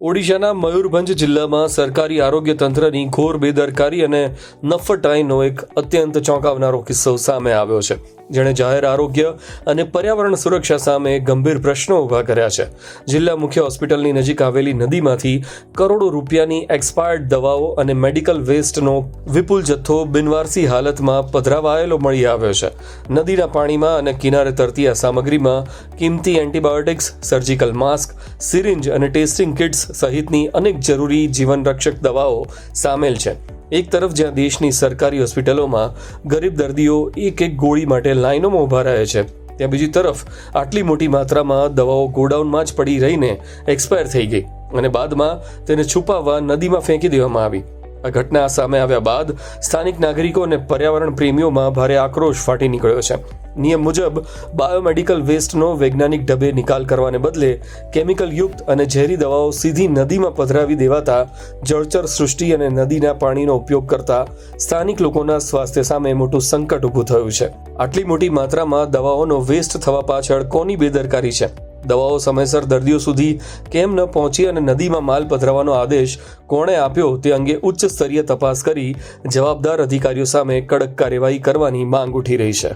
ઓડિશાના મયુરભંજ જિલ્લામાં સરકારી આરોગ્ય તંત્રની ઘોર બેદરકારી અને નફટાઈનો એક અત્યંત ચોંકાવનારો કિસ્સો સામે આવ્યો છે, જેણે જાહેર આરોગ્ય અને પર્યાવરણ સુરક્ષા સામે ગંભીર પ્રશ્નો ઊભા કર્યા છે. જિલ્લા મુખ્ય હોસ્પિટલની નજીક આવેલી નદીમાંથી કરોડો રૂપિયાની એક્સપાયર્ડ દવાઓ અને મેડિકલ વેસ્ટનો વિપુલ જથ્થો બિનવારસી હાલતમાં પધરાવાયેલો મળી આવ્યો છે. નદીના પાણીમાં અને કિનારે તરતી આ સામગ્રીમાં કિંમતી એન્ટીબાયોટિક્સ, સર્જિકલ માસ્ક, સિરિંજ અને ટેસ્ટિંગ કિટ્સ સહિતની અનેક જરૂરી જીવનરક્ષક દવાઓ સામેલ છે. એક તરફ જ્યાં દેશની સરકારી હોસ્પિટલોમાં ગરીબ દર્દીઓ એક ગોળી માટે લાઇનોમાં ઊભા રહે છે, ત્યાં બીજી તરફ આટલી મોટી માત્રામાં દવાઓ ગોડાઉનમાં જ પડી રહીને એક્સપાયર થઈ ગઈ અને બાદમાં તેને છુપાવવા નદીમાં ફેંકી દેવામાં આવી. આ ઘટના સામે આવ્યા બાદ સ્થાનિક નાગરિકો અને પર્યાવરણ પ્રેમીઓમાં ભારે આક્રોશ ફાટી નીકળ્યો છે. નિયમ મુજબ બાયોમેડિકલ વેસ્ટનો વૈજ્ઞાનિક ઢબે નિકાલ કરવાને બદલે કેમિકલયુક્ત અને ઝેરી દવાઓ સીધી નદીમાં પધરાવી દેવાતા જળચર સૃષ્ટિ અને નદીના પાણીનો ઉપયોગ કરતા સ્થાનિક લોકોના સ્વાસ્થ્ય સામે મોટું સંકટ ઊભું થયું છે. આટલી મોટી માત્રામાં દવાઓનો વેસ્ટ થવા પાછળ કોની બેદરકારી છે? દવાઓ સમયસર દર્દીઓ સુધી કેમ ન પહોંચી અને નદીમાં માલ પધરાવવાનો આદેશ કોણે આપ્યો તે અંગે ઉચ્ચ સ્તરીય તપાસ કરી જવાબદાર અધિકારીઓ સામે કડક કાર્યવાહી કરવાની માંગ ઉઠી રહી છે.